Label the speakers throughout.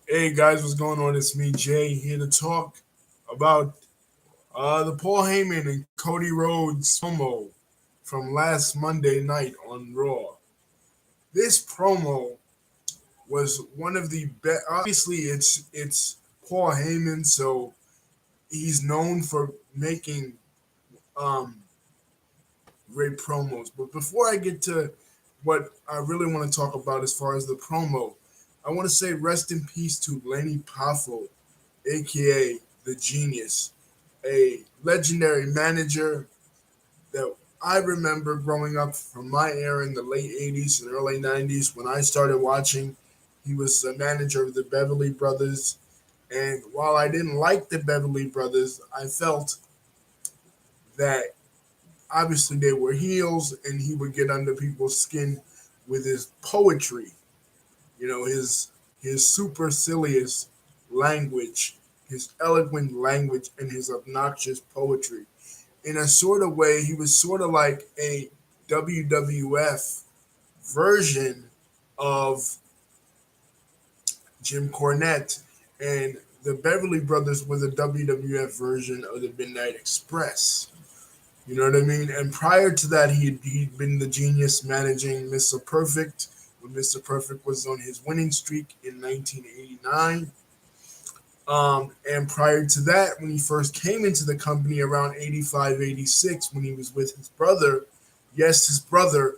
Speaker 1: Hey guys, what's going on? It's me, Jay, here to talk about the Paul Heyman and Cody Rhodes promo from last Monday night on Raw. This promo was one of the best. Obviously, it's Paul Heyman, so he's known for making um, great promos. But before I get to what I really want to talk about as far as the promo, I want to say rest in peace to Lanny Paffo, aka the Genius, a legendary manager that I remember growing up from my era in the late 80s and early 90s when I started watching. He was the manager of the Beverly Brothers. And while I didn't like the Beverly Brothers, I felt that obviously they were heels and he would get under people's skin with his poetry, his supercilious language, his eloquent language, and his obnoxious poetry. In a sort of way, he was sort of like a WWF version of Jim Cornette, and the Beverly Brothers were the WWF version of the Midnight Express. You know what I mean? And prior to that, he'd been the Genius managing Mr. Perfect when Mr. Perfect was on his winning streak in 1989. And prior to that, when he first came into the company around 85, 86, when he was with his brother, yes, his brother,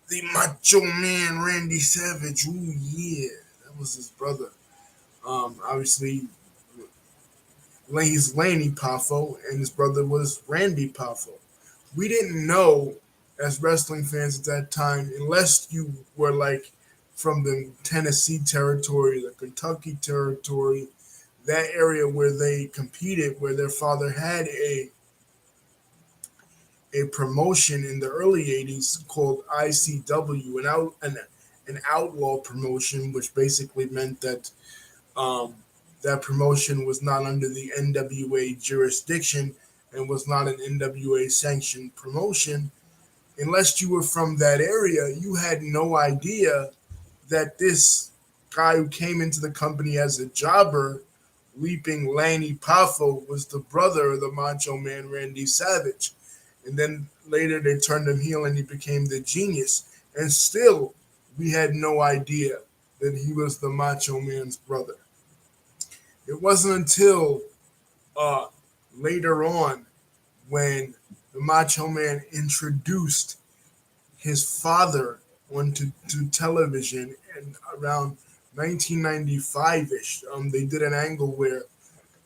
Speaker 1: the Macho Man Randy Savage. Ooh, yeah, that was his brother. Obviously, he's Lanny Paffo, and his brother was Randy Paffo. We didn't know as wrestling fans at that time, unless you were like from the Tennessee territory, the Kentucky territory, that area where they competed, where their father had a promotion in the early 80s called ICW, an outlaw promotion, which basically meant that um, that promotion was not under the NWA jurisdiction and was not an NWA sanctioned promotion. Unless you were from that area, you had no idea that this guy who came into the company as a jobber, Leaping Lanny Paffo, was the brother of the Macho Man Randy Savage. And then later they turned him heel and he became the Genius. And still, we had no idea that he was the Macho Man's brother. It wasn't until uh, later on when the Macho Man introduced his father onto to television and around 1995 ish. They did an angle where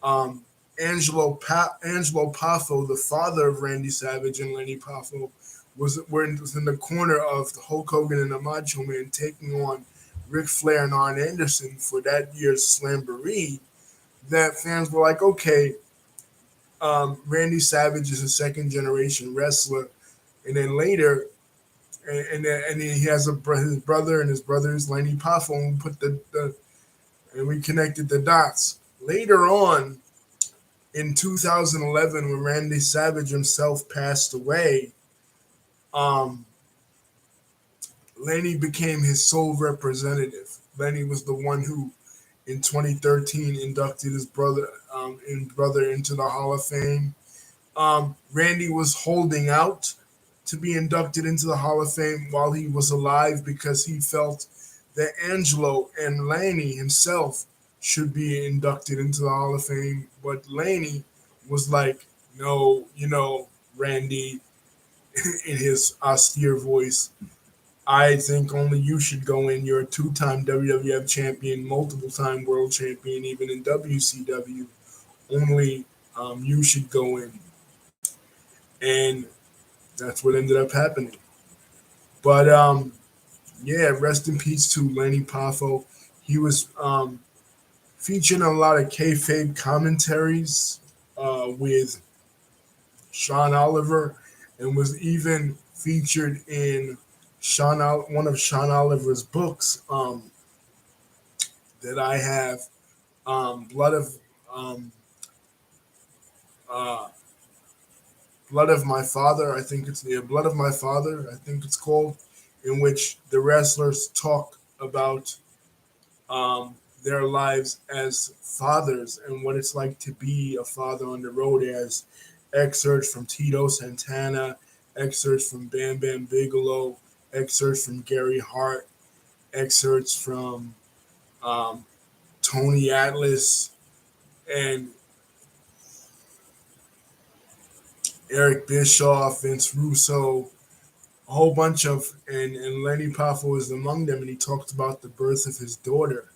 Speaker 1: um, Angelo Paffo, the father of Randy Savage and Lenny Paffo, was in the corner of the Hulk Hogan and the Macho Man taking on Ric Flair and Arn Anderson for that year's Slamboree. That fans were like, okay, Randy Savage is a second generation wrestler, and then later and he has his brother, and his brother is Lenny Paffo, and we put and we connected the dots. Later on, in 2011, when Randy Savage himself passed away, um, Lenny became his sole representative. Lenny was the one who, in 2013, inducted his brother into the Hall of Fame. Randy was holding out to be inducted into the Hall of Fame while he was alive because he felt that Angelo and Lanny himself should be inducted into the Hall of Fame. But Lanny was like, no, Randy, in his austere voice, I think only you should go in. You're a two-time WWF champion, multiple-time world champion, even in WCW. Only you should go in. And that's what ended up happening. But yeah, rest in peace to Lenny Paffo. He was featured in a lot of kayfabe commentaries with Sean Oliver, and was even featured in one of Sean Oliver's books that I have, Blood of um, uh, Blood of My Father. I think it's Blood of My Father. I think it's called, in which the wrestlers talk about um, their lives as fathers and what it's like to be a father on the road, as excerpts from Tito Santana, excerpts from Bam Bam Bigelow, excerpts from Gary Hart, excerpts from um, Tony Atlas and Eric Bischoff, Vince Russo, a whole bunch of, and Lenny Paffo is among them, and he talked about the birth of his daughter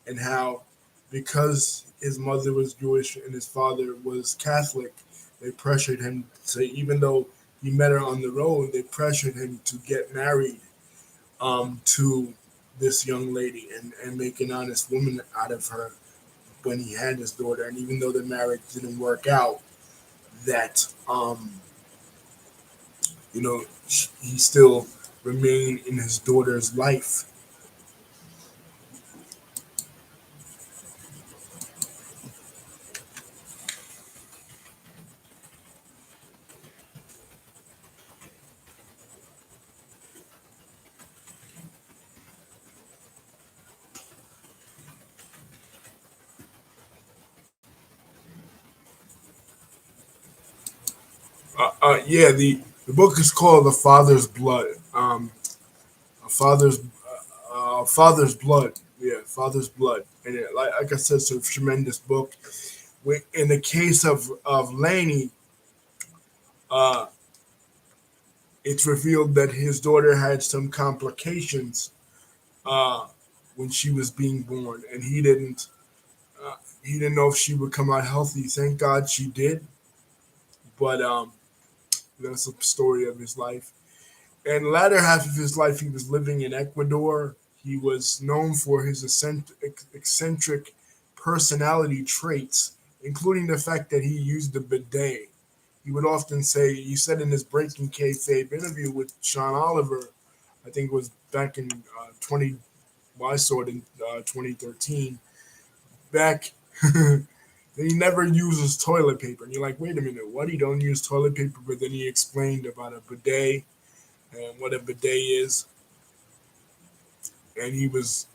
Speaker 1: and how because his mother was Jewish and his father was Catholic, they pressured him to, even though he met her on the road, they pressured him to get married to this young lady and make an honest woman out of her when he had his daughter. And even though the marriage didn't work out, that he still remained in his daughter's life. Yeah, the book is called The Father's Blood. A Father's Blood. Yeah, Father's Blood. And like I said, it's a tremendous book. In the case of Laney, uh, it's revealed that his daughter had some complications uh, when she was being born, and uh, he didn't know if she would come out healthy. Thank God she did, but that's the story of his life. And the latter half of his life, he was living in Ecuador. He was known for his eccentric personality traits, including the fact that he used a bidet. He would often say, he said in his Breaking Kayfabe interview with Sean Oliver, I think it was back in 20, well, I saw it in 2013, back, he never uses toilet paper. And you're like, wait a minute, what? He don't use toilet paper? But then he explained about a bidet and what a bidet is. And he was,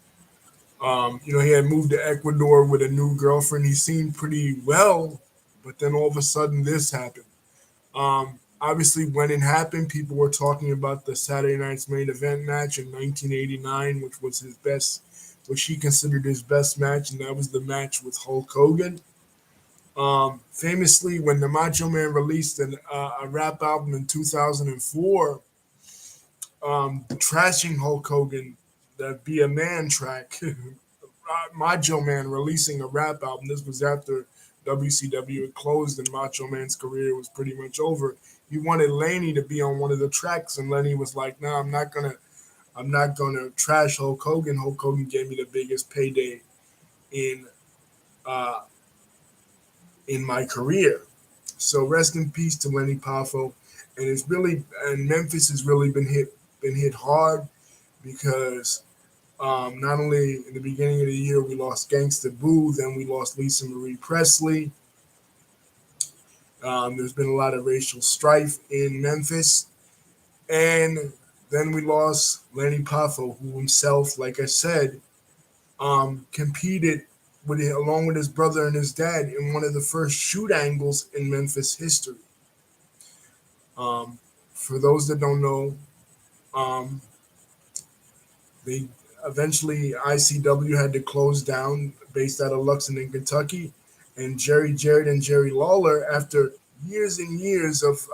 Speaker 1: he had moved to Ecuador with a new girlfriend. He seemed pretty well, but then all of a sudden this happened. Obviously, when it happened, people were talking about the Saturday Night's Main Event match in 1989, which was his best, which he considered his best match, and that was the match with Hulk Hogan. Famously, when the Macho Man released a rap album in 2004, trashing Hulk Hogan, the Be a Man track, Macho Man releasing a rap album. This was after WCW had closed and Macho Man's career was pretty much over. He wanted Laney to be on one of the tracks, and Lenny was like, "No, I'm not gonna trash Hulk Hogan. Hulk Hogan gave me the biggest payday in uh, in my career." So rest in peace to Lenny Paffo, and Memphis has really been hit hard because not only in the beginning of the year we lost Gangsta Boo, then we lost Lisa Marie Presley. There's been a lot of racial strife in Memphis, and then we lost Lenny Paffo, who himself, like I said, competed along with his brother and his dad in one of the first shoot angles in Memphis history. Um, for those that don't know, um, they eventually ICW had to close down, based out of Lexington, Kentucky, and Jerry Jarrett and Jerry Lawler, after years and years of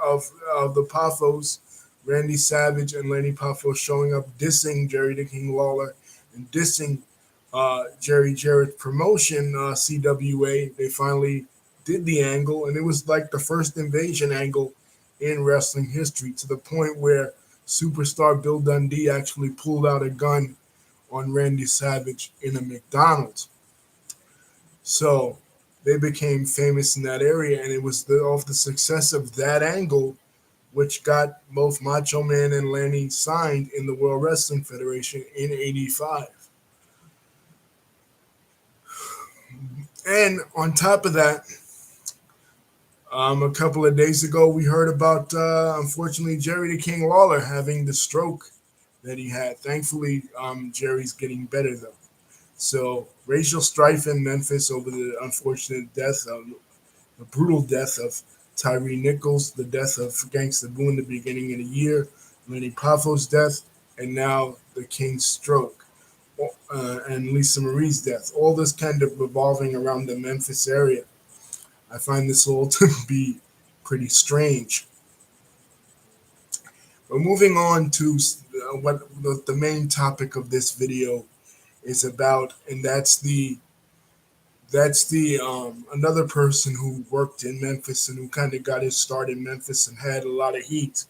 Speaker 1: the Paphos, Randy Savage and Lenny Paffo showing up dissing Jerry the King Lawler and dissing Jerry Jarrett's promotion, CWA. They finally did the angle, and it was like the first invasion angle in wrestling history, to the point where superstar Bill Dundee actually pulled out a gun on Randy Savage in a McDonald's. So they became famous in that area, and it was off the success of that angle which got both Macho Man and Lanny signed in the World Wrestling Federation in '85. And on top of that, a couple of days ago, we heard about, unfortunately, Jerry the King Lawler having the stroke that he had. Thankfully, Jerry's getting better, though. So Racial strife in Memphis over the unfortunate death of the brutal death of Tyree Nichols, the death of Gangsta Boo in the beginning of the year, Lanny Paffo's death, and now the King's stroke, and Lisa Marie's death. All this kind of revolving around the Memphis area. I find this all to be pretty strange. But moving on to what the main topic of this video is about, and that's the another person who worked in Memphis and who kind of got his start in Memphis and had a lot of heat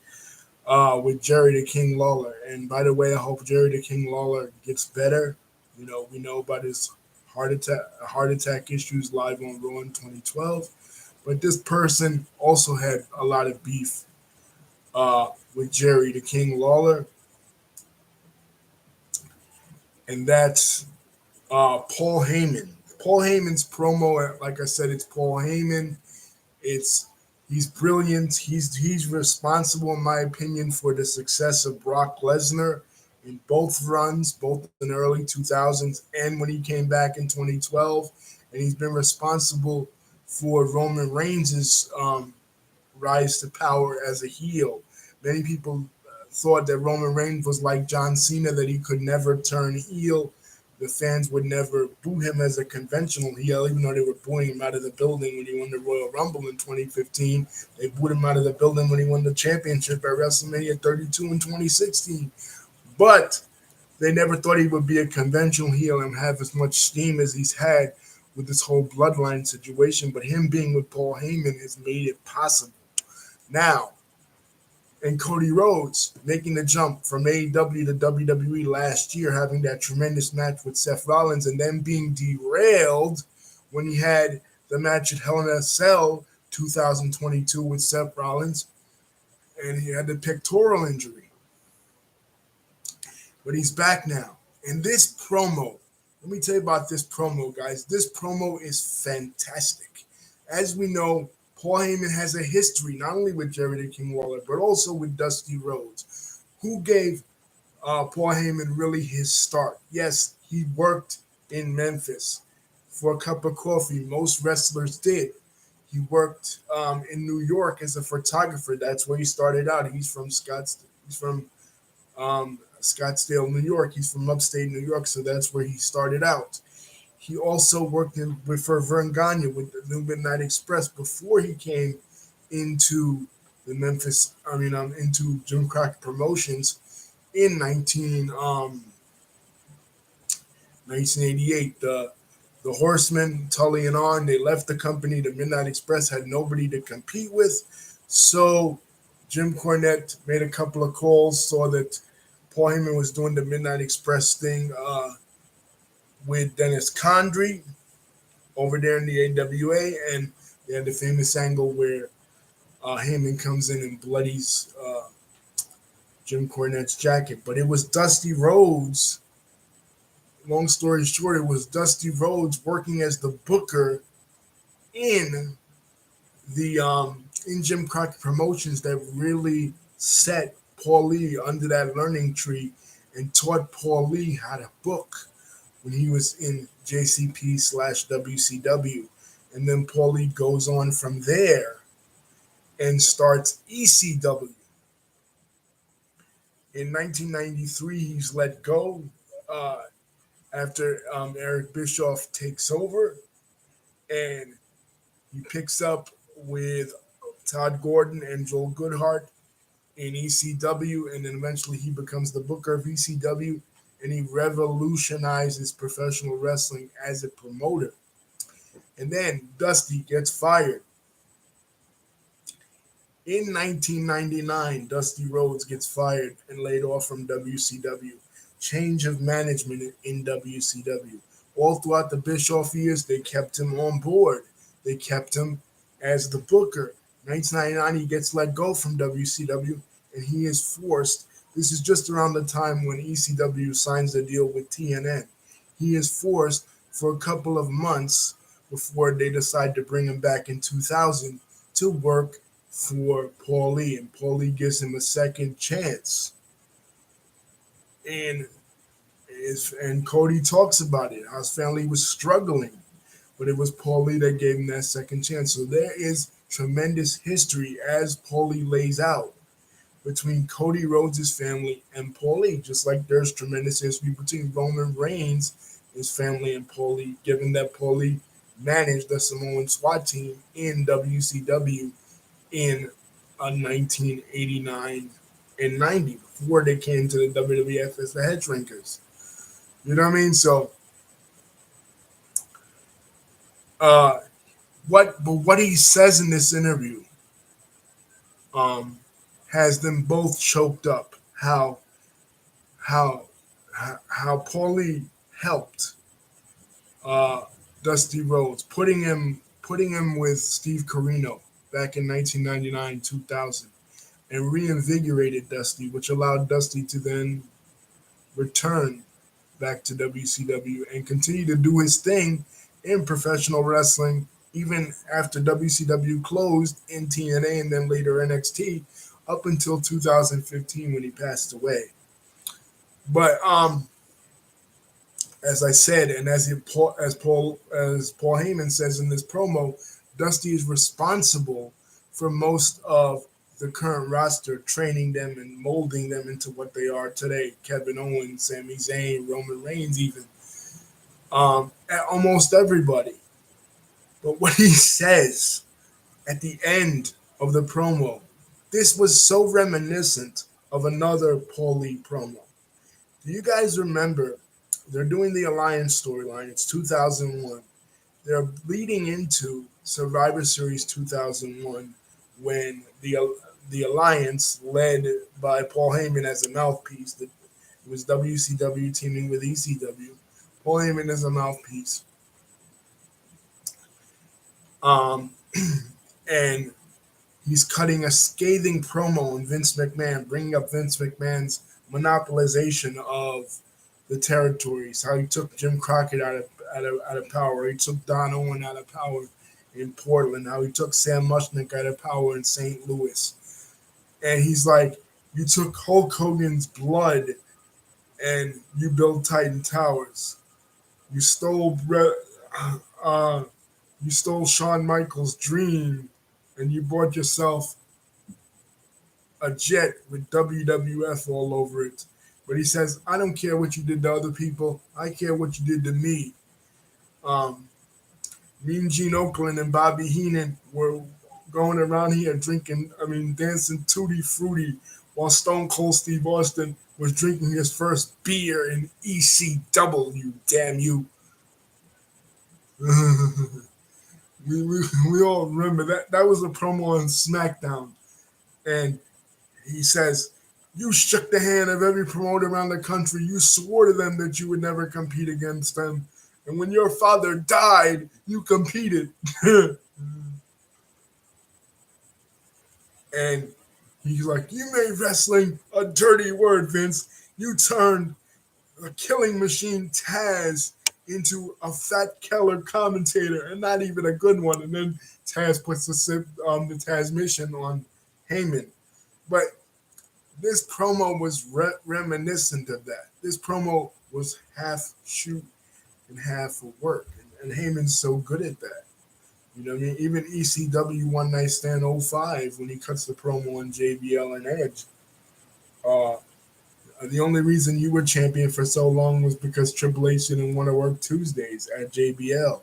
Speaker 1: with Jerry the King Lawler. And by the way, I hope Jerry the King Lawler gets better. You know, we know about his heart attack issues live on Raw in 2012. But this person also had a lot of beef with Jerry the King Lawler, and that's Paul Heyman. Paul Heyman's promo, like I said, it's Paul Heyman. It's He's brilliant. He's responsible, in my opinion, for the success of Brock Lesnar in both runs, both in the early 2000s and when he came back in 2012. And he's been responsible for Roman Reigns' rise to power as a heel. Many people thought that Roman Reigns was like John Cena, that he could never turn heel. The fans would never boo him as a conventional heel, even though they were booing him out of the building when he won the Royal Rumble in 2015. They booed him out of the building when he won the championship at WrestleMania 32 in 2016. But they never thought he would be a conventional heel and have as much steam as he's had with this whole bloodline situation. But him being with Paul Heyman has made it possible. Now, and Cody Rhodes making the jump from AEW to WWE last year, having that tremendous match with Seth Rollins, and then being derailed when he had the match at Hell in a Cell 2022 with Seth Rollins, and he had the pectoral injury. But he's back now. And this promo, let me tell you about this promo, guys. This promo is fantastic. As we know, Paul Heyman has a history not only with Jerry the King Lawler, but also with Dusty Rhodes, who gave Paul Heyman really his start. Yes, he worked in Memphis for a cup of coffee. Most wrestlers did. He worked in New York as a photographer. That's where he started out. He's from Scottsdale. He's from Scottsdale, New York. He's from upstate New York, so that's where he started out. He also worked for Vern Gagne with the New Midnight Express before he came into the into Jim Crockett Promotions in 1988. The Horsemen, Tully and Arn, they left the company. The Midnight Express had nobody to compete with. So Jim Cornette made a couple of calls, saw that Paul Heyman was doing the Midnight Express thing with Dennis Condrey over there in the AWA, and they had the famous angle where Heyman comes in and bloodies Jim Cornette's jacket. But it was Dusty Rhodes. Long story short, it was Dusty Rhodes working as the booker in the in Jim Crockett Promotions that really set Paul Lee under that learning tree and taught Paul Lee how to book when he was in JCP/WCW. And then Paul Lee goes on from there and starts ECW. In 1993, he's let go after Eric Bischoff takes over, and he picks up with Todd Gordon and Joel Goodhart in ECW, and then eventually he becomes the booker of ECW, and he revolutionizes professional wrestling as a promoter. And then Dusty gets fired. In 1999, Dusty Rhodes gets fired and laid off from WCW. Change of management in WCW. All throughout the Bischoff years, they kept him on board. They kept him as the booker. 1999, he gets let go from WCW, and he is forced. This is just around the time when ECW signs the deal with TNN. He is forced for a couple of months before they decide to bring him back in 2000 to work for Paul Lee, and Paul Lee gives him a second chance. And And Cody talks about it. How his family was struggling, but it was Paulie that gave him that second chance. So there is tremendous history, as Paulie lays out, between Cody Rhodes' family and Paulie, just like there's tremendous history between Roman Reigns, his family, and Paulie, given that Paulie managed the Samoan SWAT team in WCW in 1989 and 90 before they came to the WWF as the head shrinkers. You know what I mean? So, uh, what he says in this interview, um, has them both choked up. How how Paulie helped uh, Dusty Rhodes, putting him with Steve Corino back in 1999 2000, and reinvigorated Dusty, which allowed Dusty to then return back to WCW and continue to do his thing in professional wrestling, even after WCW closed in TNA and then later NXT, up until 2015 when he passed away. But as I said, and as Paul Heyman says in this promo, Dusty is responsible for most of the current roster, training them and molding them into what they are today. Kevin Owens, Sami Zayn, Roman Reigns, even almost everybody. But what he says at the end of the promo, this was so reminiscent of another Paulie promo. Do you guys remember? They're doing the Alliance storyline. It's 2001. They're leading into Survivor Series 2001 when the Alliance, led by Paul Heyman as a mouthpiece, it was WCW teaming with ECW. Paul Heyman as a mouthpiece. Um, and he's cutting a scathing promo on Vince McMahon, bringing up Vince McMahon's monopolization of the territories, how he took Jim Crockett out of power, he took Don Owen out of power in Portland, how he took Sam Mushnick out of power in St. Louis. And he's like, you took Hulk Hogan's blood and you built Titan Towers. You stole uh, you stole Shawn Michaels' dream and you bought yourself a jet with WWF all over it. But he says, I don't care what you did to other people. I care what you did to me. Um, Me and Gene Oakland and Bobby Heenan were going around here dancing tutti frutti while Stone Cold Steve Austin was drinking his first beer in ECW, damn you. we all remember that. That was a promo on SmackDown. And he says, you shook the hand of every promoter around the country. You swore to them that you would never compete against them. And when your father died, you competed. And he's like, you made wrestling a dirty word, Vince. You turned the killing machine Taz into a fat Keller commentator, and not even a good one. And then Taz puts the Taz mission on Heyman. But this promo was reminiscent of that. This promo was half shoot and half for work. And Heyman's so good at that. You know what I mean? Even ECW One Night Stand '05, when he cuts the promo on JBL and Edge, uh, the only reason you were champion for so long was because Triple H didn't want to work Tuesdays at JBL.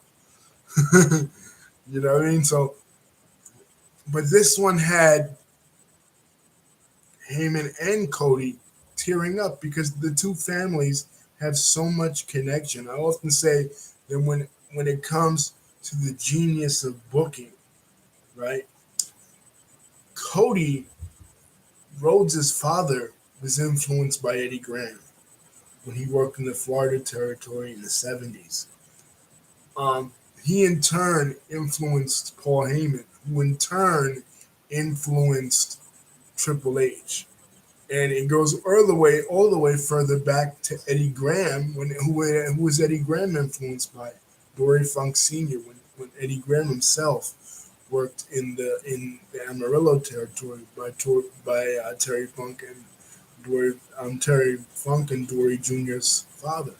Speaker 1: You know what I mean? So, but this one had Heyman and Cody tearing up because the two families have so much connection. I often say that when it comes to the genius of booking, right? Cody Rhodes' father was influenced by Eddie Graham when he worked in the Florida territory in the 70s. He in turn influenced Paul Heyman, who in turn influenced Triple H. And it goes all the way further back to Eddie Graham, who was Eddie Graham influenced by? Dory Funk Sr. When Eddie Graham himself worked in the Amarillo territory by Terry Funk and Terry Funk and Dory Jr.'s father.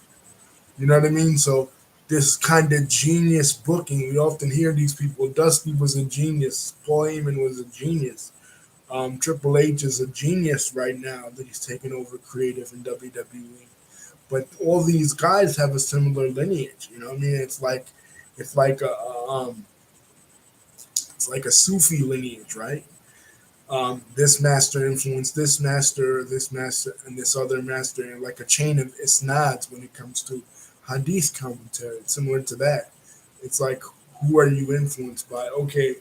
Speaker 1: You know what I mean? So this kind of genius booking, we often hear these people. Dusty was a genius. Paul Heyman was a genius. Triple H is a genius right now that he's taken over creative in WWE. But all these guys have a similar lineage. You know what I mean? It's like a Sufi lineage, right? This master influenced this master, and this other master, and like a chain of isnads when it comes to hadith commentary. It's similar to that. It's like, who are you influenced by? Okay,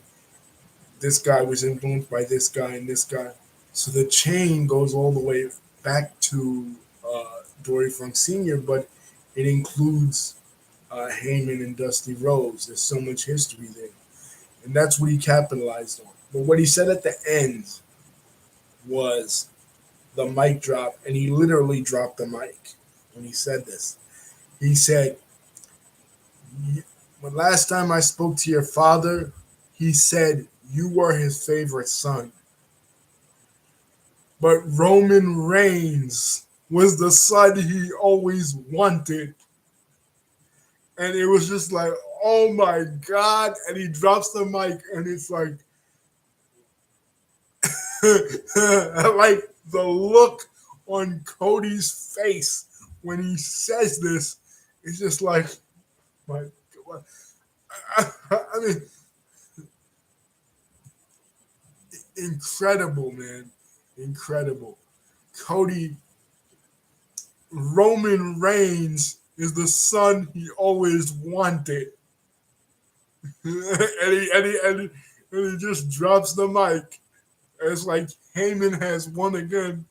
Speaker 1: this guy was influenced by this guy and this guy. So the chain goes all the way back to Dory Funk Sr., but it includes Heyman and Dusty Rhodes. There's so much history there. And that's what he capitalized on. But what he said at the end was the mic drop, and he literally dropped the mic when he said this. He said, "When last time I spoke to your father, he said you were his favorite son. But Roman Reigns was the son he always wanted." And it was just like, oh my God. And he drops the mic, and it's like, like the look on Cody's face when he says this is just like, my God. I mean, incredible, man. Incredible. Cody, Roman Reigns is the son he always wanted. And he just drops the mic. It's like Heyman has won again.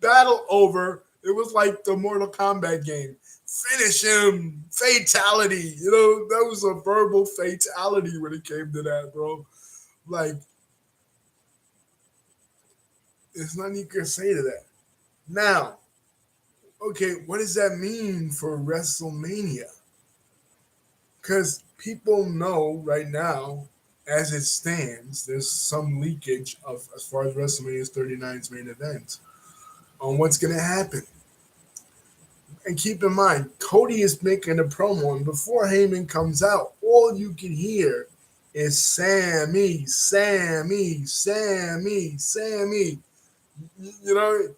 Speaker 1: Battle over. It was like the Mortal Kombat game. Finish him. Fatality. You know, that was a verbal fatality when it came to that, bro. Like, there's nothing you can say to that. Now, okay, what does that mean for WrestleMania? Because people know right now, as it stands, there's some leakage of as far as WrestleMania 39's main event on what's going to happen. And keep in mind, Cody is making a promo, and before Heyman comes out, all you can hear is Sammy, Sammy, Sammy, Sammy. You know,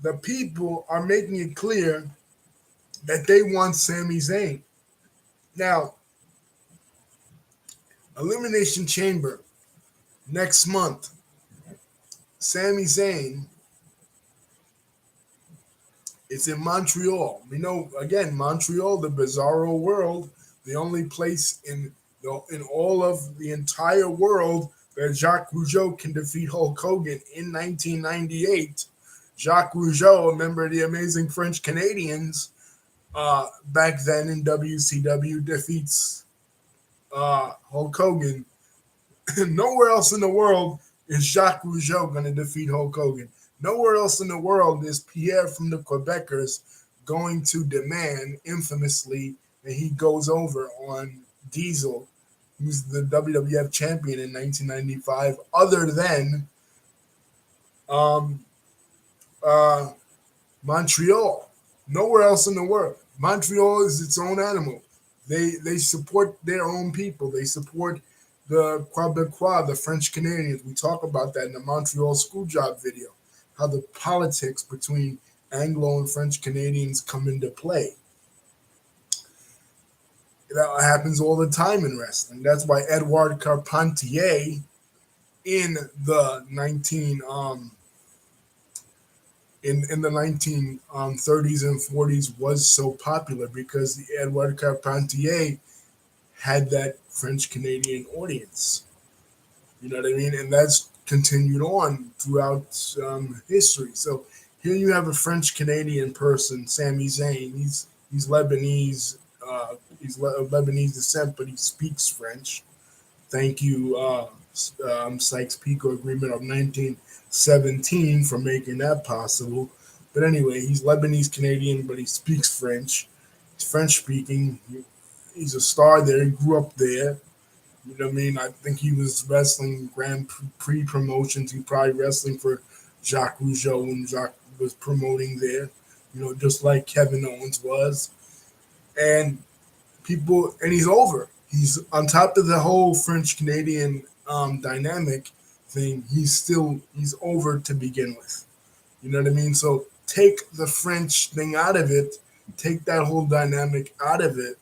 Speaker 1: the people are making it clear that they want Sami Zayn. Now, Elimination Chamber next month. Sami Zayn is in Montreal. We know, again, Montreal, the bizarro world, the only place in all of the entire world that Jacques Rougeau can defeat Hulk Hogan in 1998. Jacques Rougeau, a member of the Amazing French Canadians, back then in WCW, defeats Hulk Hogan. Nowhere else in the world is Jacques Rougeau going to defeat Hulk Hogan. Nowhere else in the world is Pierre from the Quebecers going to demand, infamously, that he goes over on Diesel, who's the WWF champion in 1995, other than um, uh, Montreal. Nowhere else in the world. Montreal is its own animal. They support their own people. They support the Quebecois, the French Canadians. We talk about that in the Montreal Screwjob video, how the politics between Anglo and French Canadians come into play. That happens all the time in wrestling. That's why Edouard Carpentier in the 1930s and 40s was so popular, because the Edouard Carpentier had that French Canadian audience. You know what I mean? And that's continued on throughout history. So here you have a French Canadian person, Sami Zayn. He's Lebanese. He's of Lebanese descent, but he speaks French. Thank you, Sykes-Picot Agreement of 1917 for making that possible. But anyway, he's Lebanese Canadian, but he speaks French. He's French speaking. He's a star there. He grew up there. You know what I mean? I think he was wrestling Grand Prix promotions. He probably wrestling for Jacques Rougeau when Jacques was promoting there, just like Kevin Owens was. And he's over. He's on top of the whole French Canadian dynamic thing. He's over to begin with. You know what I mean? So take the French thing out of it, take that whole dynamic out of it.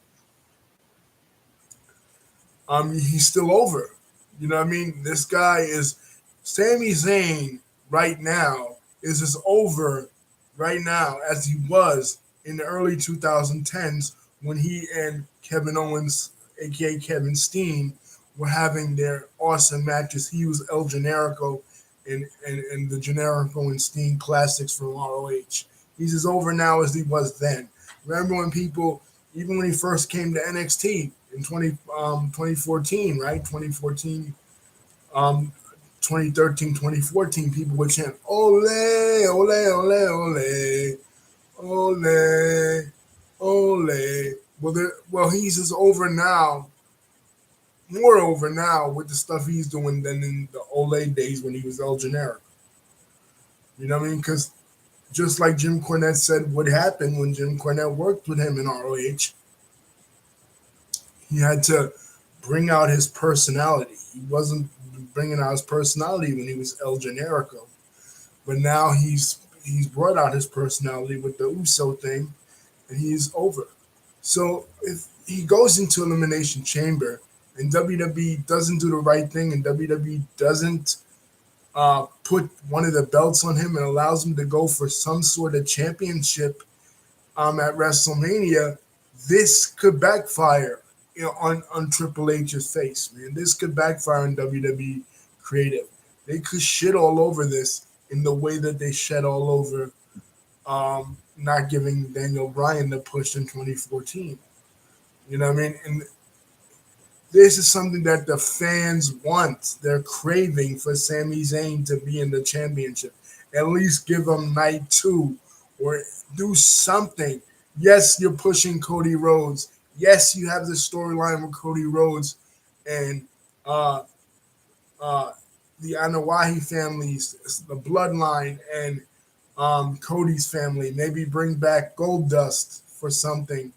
Speaker 1: He's still over. You know what I mean? This guy is Sami Zayn right now is as over right now as he was in the early 2010s when he and Kevin Owens, aka Kevin Steen, were having their awesome matches. He was El Generico and the Generico and Steen classics from ROH. He's as over now as he was then. Remember when people, even when he first came to NXT in 2014, right? 2014, um, 2013, 2014, people would chant, ole, ole, ole, ole, ole, ole. Well, he's just over now, more over now with the stuff he's doing than in the Ole days when he was El Generic. You know what I mean? Because just like Jim Cornette said would happen when Jim Cornette worked with him in ROH, he had to bring out his personality. He wasn't bringing out his personality when he was El Generico, but now he's brought out his personality with the USO thing, and he's over. So if he goes into Elimination Chamber and WWE doesn't do the right thing and WWE doesn't put one of the belts on him and allows him to go for some sort of championship at WrestleMania, this could backfire on Triple H's face, man. This could backfire on WWE creative. They could shit all over this in the way that they shed all over not giving Daniel Bryan the push in 2014. You know what I mean? And this is something that the fans want. They're craving for Sami Zayn to be in the championship. At least give him night two or do something. Yes, you're pushing Cody Rhodes. Yes, you have the storyline with Cody Rhodes and uh, uh, the Anoa'i families, the bloodline, and Cody's family. Maybe bring back Goldust for something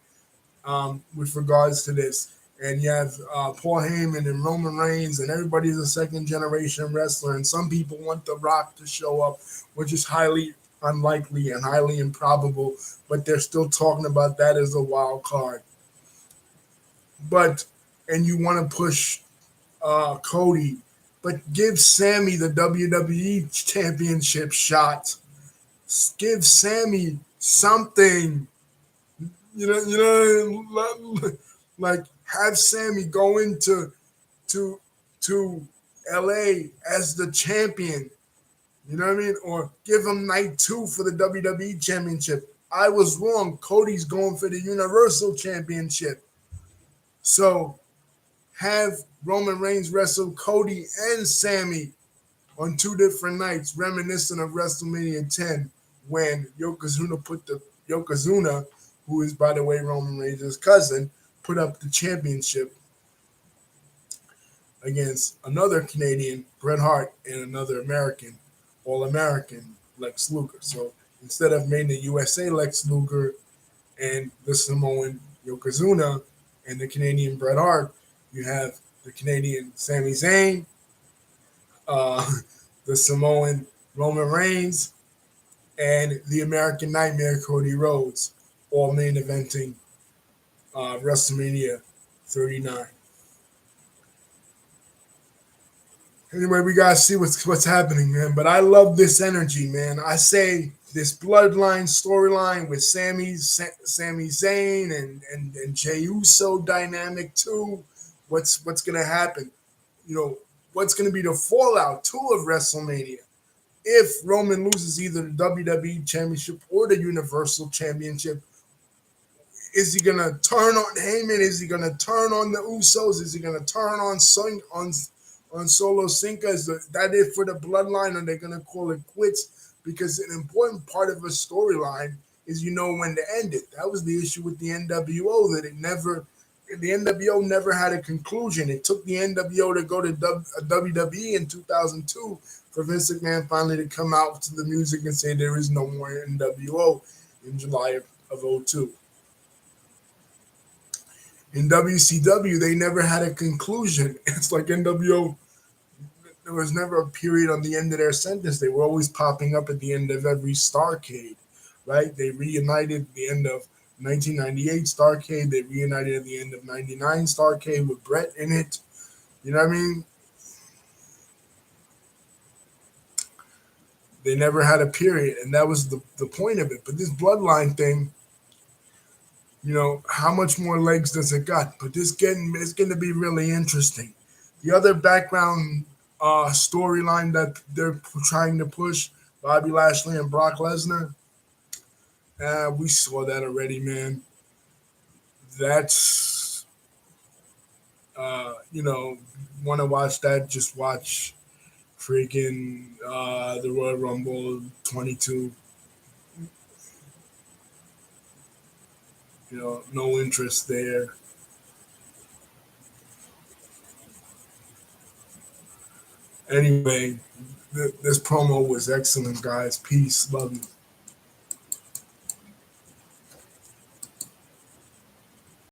Speaker 1: with regards to this. And you have Paul Heyman and Roman Reigns, and everybody's a second generation wrestler. And some people want The Rock to show up, which is highly unlikely and highly improbable, but they're still talking about that as a wild card. And you want to push Cody, but give Sammy the WWE Championship shot. Give Sammy something. Like have Sammy go into to LA as the champion. You know what I mean? Or give him night two for the WWE Championship. I was wrong. Cody's going for the Universal Championship. So have Roman Reigns wrestle Cody and Sammy on two different nights, reminiscent of WrestleMania 10 when Yokozuna, who is by the way Roman Reigns' cousin, put up the championship against another Canadian, Bret Hart, and another American, All-American, Lex Luger. So instead of Made in the USA Lex Luger and the Samoan Yokozuna and the Canadian Bret Hart, you have the Canadian Sami Zayn, uh, the Samoan Roman Reigns, and the American Nightmare Cody Rhodes, all main eventing WrestleMania 39. Anyway, we gotta see what's happening, man. But I love this energy, man. I say this bloodline storyline with Sami Zayn and Jey Uso dynamic too. What's gonna happen? What's gonna be the fallout too of WrestleMania? If Roman loses either the WWE Championship or the Universal Championship, is he gonna turn on Heyman? Is he gonna turn on the Usos? Is he gonna turn on Solo Sinka? Is that it for the bloodline? Or are they gonna call it quits? Because an important part of a storyline is when to end it. That was the issue with the NWO, that it never the NWO never had a conclusion. It took the NWO to go to WWE in 2002 for Vince McMahon finally to come out to the music and say there is no more NWO in July of '02. In WCW, they never had a conclusion. It's like NWO, there was never a period on the end of their sentence. They were always popping up at the end of every Starcade, right? They reunited at the end of 1998 Starcade. They reunited at the end of '99 Starcade with Brett in it. You know what I mean? They never had a period, and that was the point of it. But this bloodline thing, how much more legs does it got? But it's going to be really interesting. The other background storyline that they're trying to push, Bobby Lashley and Brock Lesnar, we saw that already, man. That's want to watch that? Just watch freaking the Royal Rumble 22. No interest there. Anyway, this promo was excellent, guys. Peace. Love you.